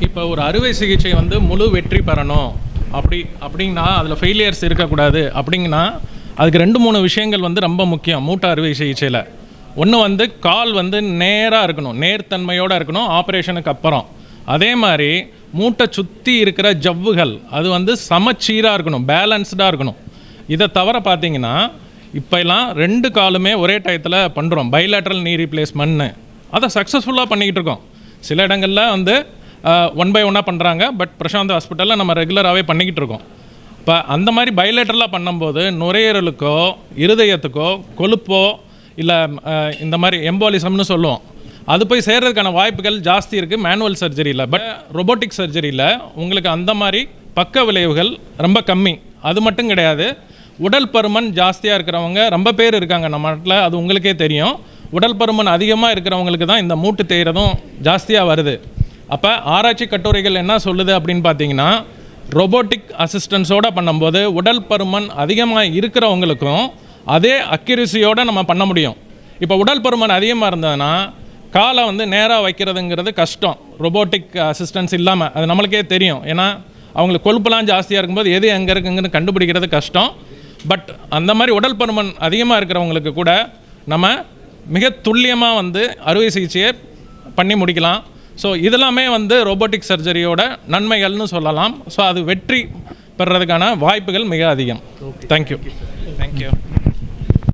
இப்போ ஒரு அறுவை சிகிச்சை வந்து முழு வெற்றி பெறணும் அப்படின்னா அதில் ஃபெயிலியர்ஸ் இருக்கக்கூடாது அப்படிங்கன்னா அதுக்கு 2-3 விஷயங்கள் வந்து ரொம்ப முக்கியம் மூட்டை அறுவை சிகிச்சையில். ஒன்று வந்து கால் வந்து நேராக இருக்கணும், நேர்த்தன்மையோடு இருக்கணும் ஆப்ரேஷனுக்கு அப்புறம். அதே மாதிரி மூட்டை சுற்றி இருக்கிற ஜவ்வுகள் அது வந்து சமச்சீராக இருக்கணும், பேலன்ஸ்டாக இருக்கணும். இதை தவிர பார்த்தீங்கன்னா இப்போலாம் 2 காலுமே ஒரே டயத்தில் பண்ணுறோம், பைலேட்ரல் நீ ரீப்ளேஸ்மெண்ட்னு. அதை சக்ஸஸ்ஃபுல்லாக பண்ணிக்கிட்டு இருக்கோம். சில இடங்களில் வந்து 1 by 1 பண்ணுறாங்க, பட் பிரசாந்த் ஹாஸ்பிட்டலில் நம்ம ரெகுலராகவே பண்ணிக்கிட்டு இருக்கோம். இப்போ அந்த மாதிரி பைலேட்ரலாக பண்ணும்போது நுரையீரலுக்கோ இருதயத்துக்கோ கொழுப்போ இல்லை இந்த மாதிரி எம்போலிசம்னு சொல்லுவோம், அது போய் சேர்றதுக்கான வாய்ப்புகள் ஜாஸ்தி இருக்குது மேனுவல் சர்ஜரியில். பட் ரொபோட்டிக் சர்ஜரியில் உங்களுக்கு அந்த மாதிரி பக்க விளைவுகள் ரொம்ப கம்மி. அது மட்டும் கிடையாது, உடல் பருமன் ஜாஸ்தியாக இருக்கிறவங்க ரொம்ப பேர் இருக்காங்க நம்ம நாட்டில், அது உங்களுக்கே தெரியும். உடல் பருமன் அதிகமாக இருக்கிறவங்களுக்கு தான் இந்த மூட்டு தேய்கிறதும் ஜாஸ்தியாக வருது. அப்போ ஆராய்ச்சி கட்டுரைகள் என்ன சொல்லுது அப்படின்னு பார்த்தீங்கன்னா, ரொபோட்டிக் அசிஸ்டன்ஸோடு பண்ணும்போது உடல் பருமன் அதிகமாக இருக்கிறவங்களுக்கும் அதே அக்யூரசியோடு நம்ம பண்ண முடியும். இப்போ உடல் பருமன் அதிகமாக இருந்ததுன்னா காலை வந்து நேராக வைக்கிறதுங்கிறது கஷ்டம் ரொபோட்டிக் அசிஸ்டன்ஸ் இல்லாமல். அது நம்மளுக்கே தெரியும், ஏன்னா அவங்களுக்கு கொழுப்புலாம் ஜாஸ்தியாக இருக்கும்போது எது எங்கே இருக்குங்கன்னு கண்டுபிடிக்கிறது கஷ்டம். பட் அந்த மாதிரி உடல் பருமன் அதிகமாக இருக்கிறவங்களுக்கு கூட நம்ம மிக துல்லியமாக வந்து அறுவை சிகிச்சையை பண்ணி முடிக்கலாம். ஸோ இதெல்லாமே வந்து ரோபோட்டிக் சர்ஜரியோட நன்மைகள்னு சொல்லலாம். ஸோ அது வெற்றி பெறுறதுக்கான வாய்ப்புகள் மிக அதிகம். தேங்க்யூ.